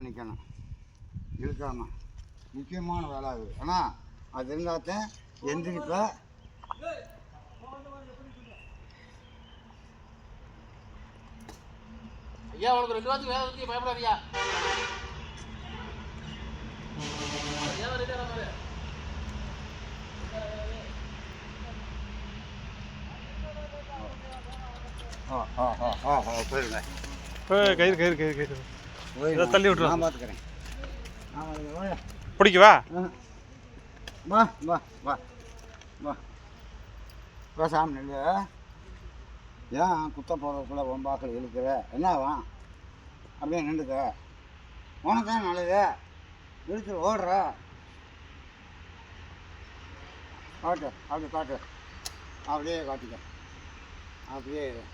நிற்கணும், இழுக்காம. முக்கியமான வேலை அது. ஆனால் அது இருந்தால்தான் எந்திரிப்ப. ஐயா உனக்கு 2 வாரத்துக்கு வேலை இருக்கு, பயப்படாதியா. போயிருங்க. கயிறு தள்ளி விட்டுரு. நான் பார்த்துக்கிறேன். பிடிக்கவா? வா வா வா வா வா சாமி. இல்லை ஏன் குத்த போகிறதுக்குள்ள ஒம்பாக்கள் இழுக்கிற? என்னவா அப்படியே நின்றுக்க? உனக்கு தான் நல்லது. இழுத்து ஓடுற. காட்டு, அப்படி காட்டு, அப்படியே காட்டிக்க, அப்படியே இரு.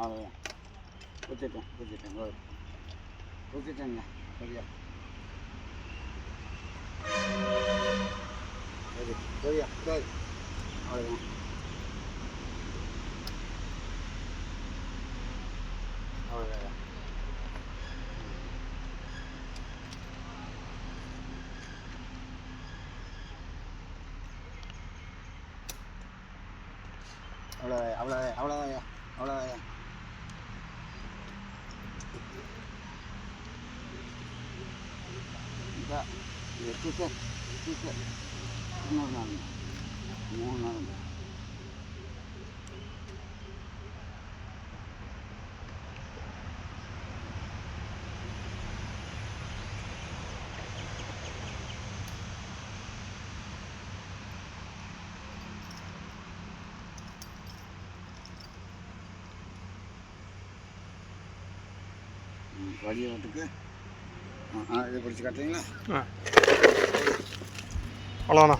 அவ்வளோதான். குத்திட்டேங்க சரியா? சரியா? சரி, அவ்வளோதான். அவ்வளோதான். அவ்வளோதான் அவ்வளோதான் அவ்வளோதான் அவ்வளோதான். இன்னொரு நாள் 3 நாள். வழியை விட்டுக்கு இதை பிடிச்சி காட்டுறீங்களா? அவ்வளோண்ணா.